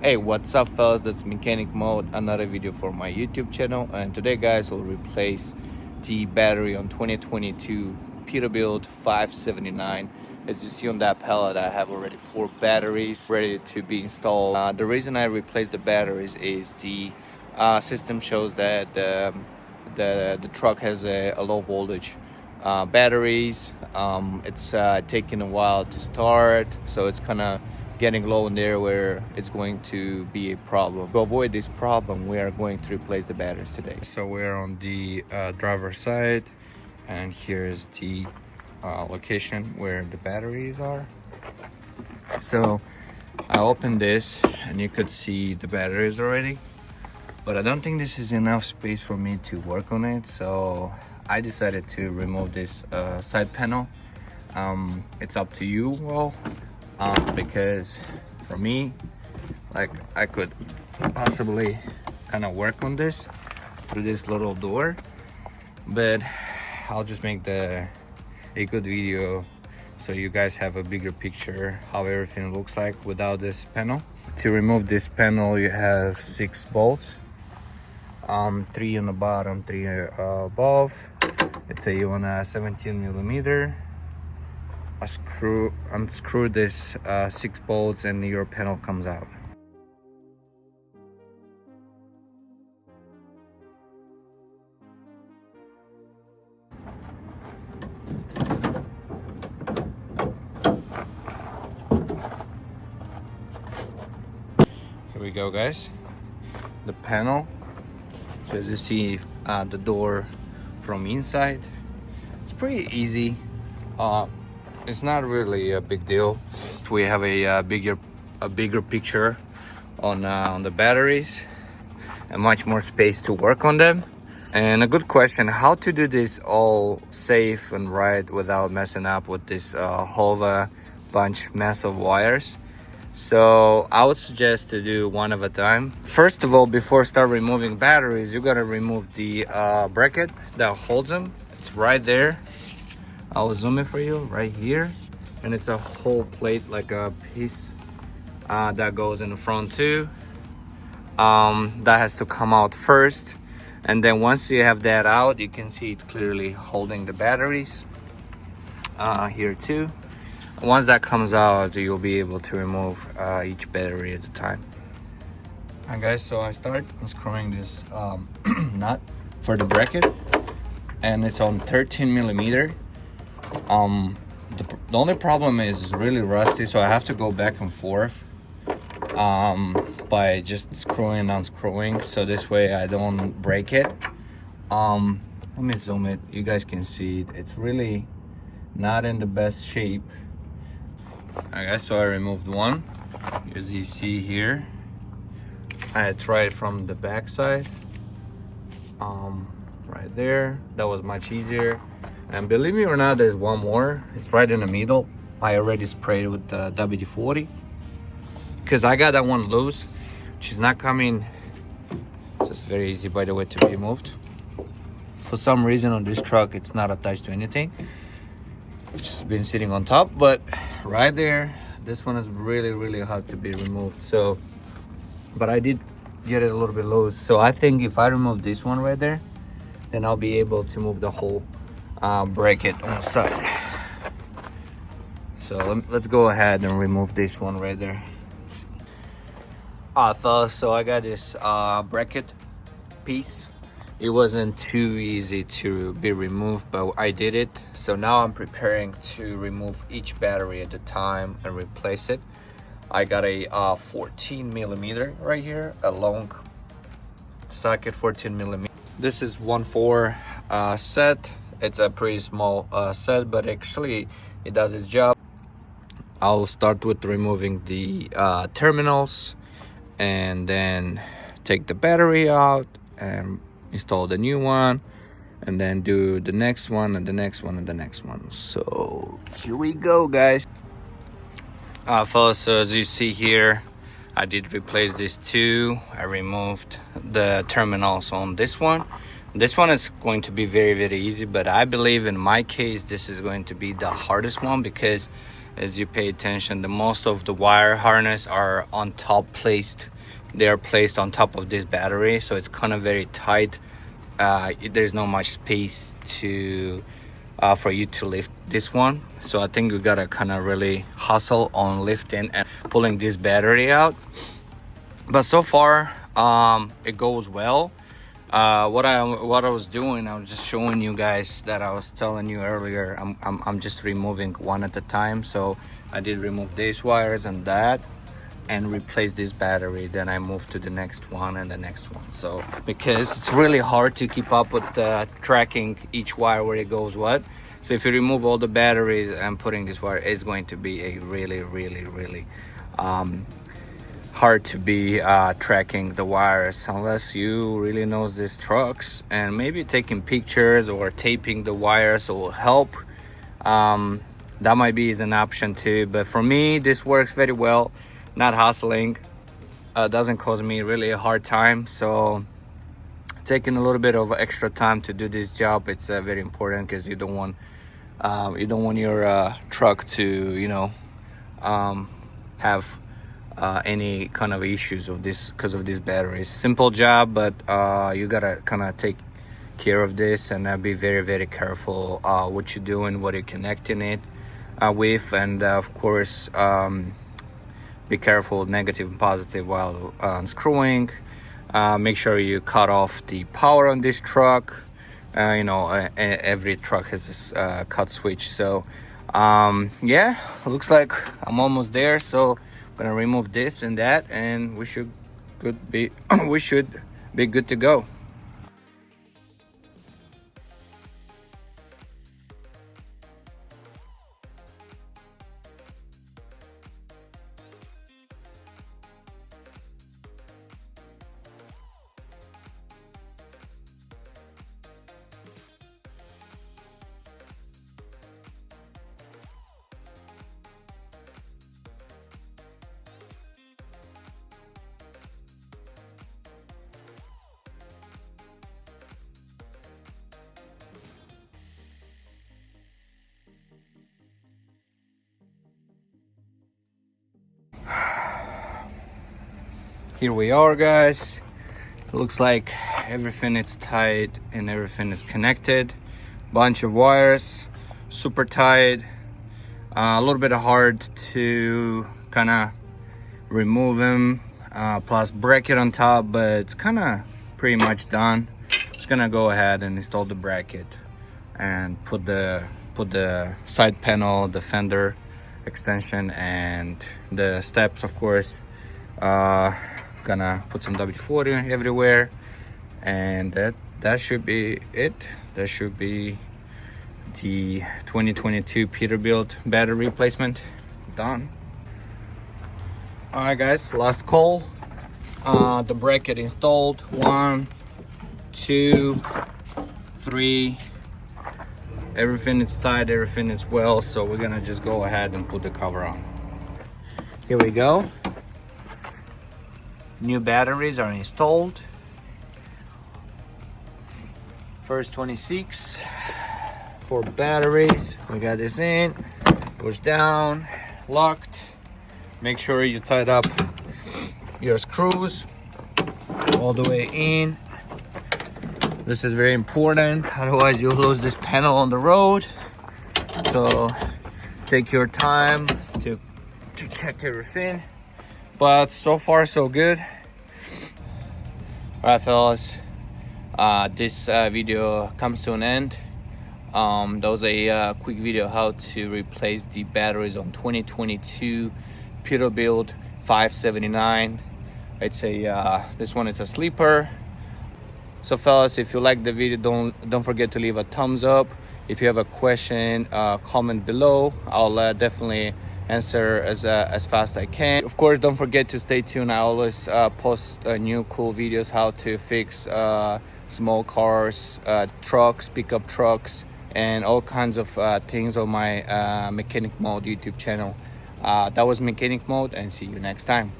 Hey, what's up fellas, that's Mechanic Mode, another video for my YouTube channel. And today guys, we'll replace the battery on 2022 Peterbilt 579. As you see on that pallet, I have already 4 batteries ready to be installed. The reason I replaced the batteries is the system shows that the truck has a low voltage batteries. It's taking a while to start, so it's kind of getting low in there where it's going to be a problem. To avoid this problem, we are going to replace the batteries today. So we're on the driver's side, and here's the location where the batteries are. So I opened this and you could see the batteries already, but I don't think this is enough space for me to work on it, so I decided to remove this side panel. It's up to you all, because for me, like, I could possibly kind of work on this through this little door, but I'll just make a good video so you guys have a bigger picture how everything looks like without this panel. To remove this panel, you have 6 bolts, 3 on the bottom, 3 above. It's a 17 millimeter. Unscrew this 6 bolts and your panel comes out. Here we go guys, the panel. So as you see, the door from inside, it's pretty easy. It's not really a big deal. We have a bigger picture on the batteries and much more space to work on them. And a good question, how to do this all safe and right without messing up with this whole bunch mess of wires. So I would suggest to do one at a time. First of all, before start removing batteries, you gotta remove the bracket that holds them. It's right there. I'll zoom it for you right here, and it's a whole plate, like a piece that goes in the front too. That has to come out first, and then once you have that out, you can see it clearly holding the batteries here too. Once that comes out, you'll be able to remove each battery at a time. Alright guys, so I start unscrewing this nut for the bracket, and it's on 13 millimeter. The only problem is it's really rusty, so I have to go back and forth by just screwing and unscrewing, so this way I don't break it. Let me zoom it, you guys can see it. It's really not in the best shape. Alright guys, so I removed one. As you see here, I tried from the back side, right there. That was much easier. And believe me or not, there's one more. It's right in the middle. I already sprayed with the WD-40 because I got that one loose, which is not coming. It's just very easy, by the way, to be removed. For some reason on this truck, it's not attached to anything. It's just been sitting on top, but right there, this one is really hard to be removed. So, but I did get it a little bit loose. So I think if I remove this one right there, then I'll be able to move the whole bracket on the side. So let's go ahead and remove this one right there. So I got this bracket piece. It wasn't too easy to be removed, but I did it. So now I'm preparing to remove each battery at a time and replace it. I got a 14 millimeter right here, a long socket, 14 millimeter. This is 1/4 set. It's a pretty small set, but actually it does its job. I'll start with removing the terminals, and then take the battery out and install the new one, and then do the next one and the next one and the next one. So here we go guys. Fellas, so as you see here, I did replace this too. I removed the terminals on this one. This one is going to be very easy, but I believe in my case this is going to be the hardest one, because as you pay attention, the most of the wire harness are on top placed they are placed on top of this battery, so it's kind of very tight. There's not much space to for you to lift this one, so I think you gotta kind of really hustle on lifting and pulling this battery out. But so far it goes well. What I was doing, I was just showing you guys that I was telling you earlier. I'm just removing one at a time. So I did remove these wires and that, and replace this battery. Then I moved to the next one and the next one. So because it's really hard to keep up with tracking each wire where it goes what. So if you remove all the batteries and putting this wire, it's going to be a really hard to be tracking the wires unless you really knows these trucks, and maybe taking pictures or taping the wires will help. That might be an option too, but for me this works very well. Not hustling, doesn't cause me really a hard time. So taking a little bit of extra time to do this job, it's very important, because you don't want your truck to, you know, have any kind of issues of this because of these batteries. Simple job, but you gotta kind of take care of this and be very careful what you're doing, what you're connecting it with, and of course be careful negative and positive while unscrewing. Make sure you cut off the power on this truck. You know, every truck has this cut switch. So yeah, looks like I'm almost there. So gonna remove this and that, and we should be good to go. Here we are, guys. It looks like everything is tight and everything is connected. Bunch of wires, super tight. A little bit hard to kind of remove them, plus bracket on top, but it's kind of pretty much done. Just gonna go ahead and install the bracket and put the side panel, the fender extension, and the steps, of course. Gonna put some WD-40 everywhere, and that should be it. That should be the 2022 Peterbilt battery replacement done. All right, guys, last call. The bracket installed. 1, 2, 3. Everything is tight, everything is well, so we're gonna just go ahead and put the cover on. Here we go. New batteries are installed. First 26 for batteries. We got this in, push down, locked. Make sure you tied up your screws all the way in. This is very important, otherwise you'll lose this panel on the road. So take your time to check everything. But so far so good. All right, fellas, this video comes to an end. That was a quick video how to replace the batteries on 2022 Peterbilt 579. It's a this one is a sleeper. So fellas, if you like the video, don't forget to leave a thumbs up. If you have a question, comment below. I'll definitely answer as fast as I can. Of course, don't forget to stay tuned. I always post new cool videos how to fix small cars, trucks, pickup trucks, and all kinds of things on my Mechanic Mode YouTube channel. That was Mechanic Mode, and see you next time.